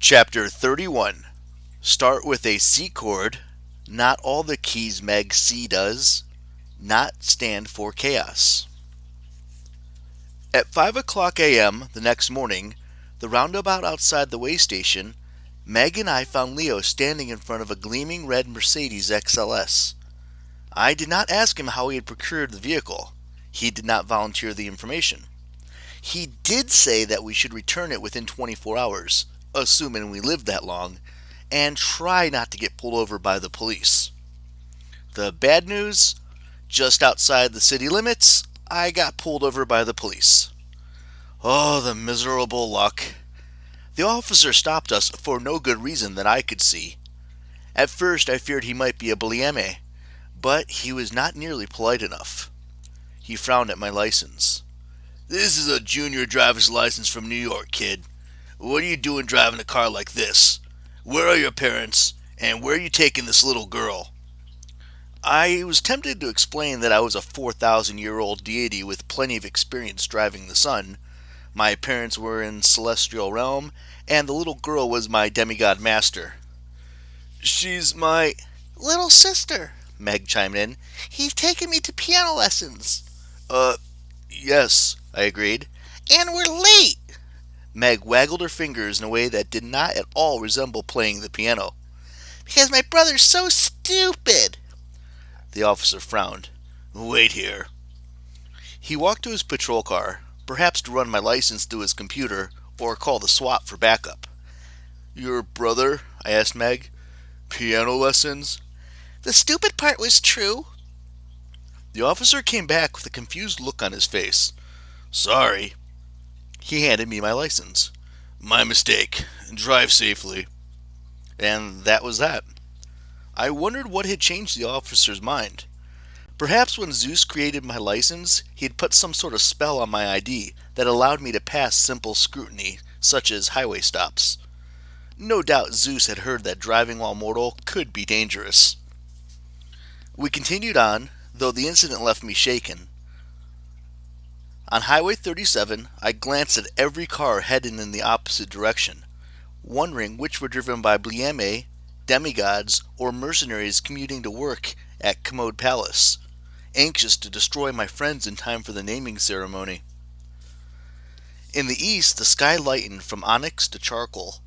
Chapter 31. Start with a C chord. Not all the keys Meg C does. Not stand for chaos. At 5 o'clock a.m. the next morning, the roundabout outside the way station, Meg and I found Leo standing in front of a gleaming red Mercedes XLS. I did not ask him how he had procured the vehicle. He did not volunteer the information. He did say that we should return it within 24 hours, assuming we lived that long, and try not to get pulled over by the police. The bad news? Just outside the city limits, I got pulled over by the police. Oh, the miserable luck. The officer stopped us for no good reason that I could see. At first I feared he might be a blieme, but he was not nearly polite enough. He frowned at my license. "This is a junior driver's license from New York, kid. What are you doing driving a car like this? Where are your parents? And where are you taking this little girl?" I was tempted to explain that I was a 4,000-year-old deity with plenty of experience driving the sun. My parents were in celestial realm, and the little girl was my demigod master. "She's my little sister," Meg chimed in. "He's taken me to piano lessons." Yes, I agreed. "And we're late." Meg waggled her fingers in a way that did not at all resemble playing the piano. "Because my brother's so stupid." The officer frowned. "Wait here." He walked to his patrol car, perhaps to run my license through his computer or call the SWAT for backup. "Your brother?" I asked Meg. "Piano lessons?" "The stupid part was true." The officer came back with a confused look on his face. "Sorry." He handed me my license. "My mistake. Drive safely." And that was that. I wondered what had changed the officer's mind. Perhaps when Zeus created my license, he had put some sort of spell on my ID that allowed me to pass simple scrutiny, such as highway stops. No doubt Zeus had heard that driving while mortal could be dangerous. We continued on, though the incident left me shaken. On Highway 37, I glanced at every car heading in the opposite direction, wondering which were driven by blieme, demigods, or mercenaries commuting to work at Commode Palace, anxious to destroy my friends in time for the naming ceremony. In the east, the sky lightened from onyx to charcoal.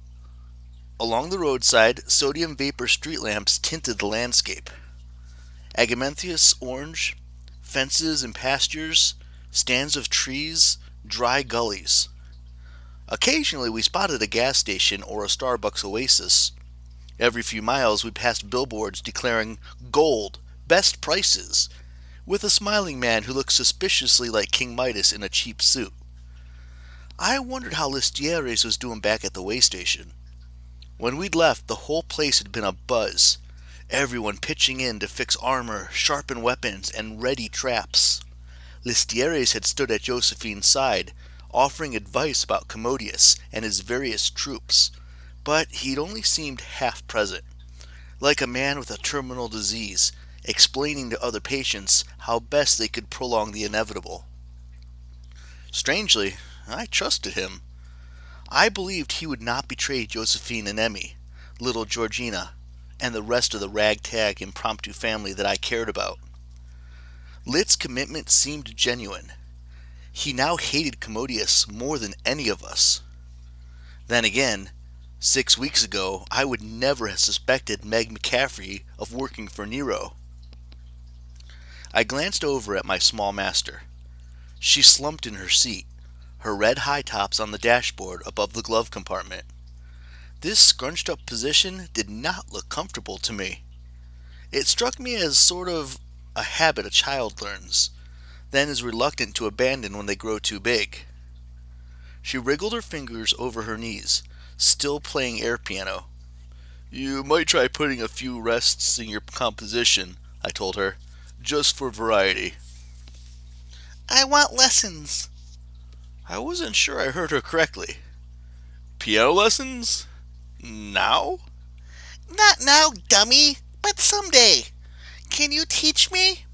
Along the roadside, sodium vapor street lamps tinted the landscape. Agamenthius orange, fences and pastures, stands of trees, dry gullies. Occasionally we spotted a gas station or a Starbucks oasis. Every few miles we passed billboards declaring gold, best prices, with a smiling man who looked suspiciously like King Midas in a cheap suit. I wondered how Listieres was doing back at the way station. When we'd left, the whole place had been a buzz, everyone pitching in to fix armor, sharpen weapons, and ready traps. Listieres had stood at Josephine's side, offering advice about Commodius and his various troops, but he'd only seemed half present, like a man with a terminal disease, explaining to other patients how best they could prolong the inevitable. Strangely, I trusted him. I believed he would not betray Josephine and Emmy, little Georgina, and the rest of the ragtag impromptu family that I cared about. Lit's commitment seemed genuine. He now hated Commodius more than any of us. Then again, 6 weeks ago, I would never have suspected Meg McCaffrey of working for Nero. I glanced over at my small master. She slumped in her seat, her red high tops on the dashboard above the glove compartment. This scrunched up position did not look comfortable to me. It struck me as sort of a habit a child learns, then is reluctant to abandon when they grow too big. She wriggled her fingers over her knees, still playing air piano. "You might try putting a few rests in your composition," I told her, "just for variety." "I want lessons." I wasn't sure I heard her correctly. "Piano lessons? Now?" "Not now, dummy, but someday. Can you teach me?"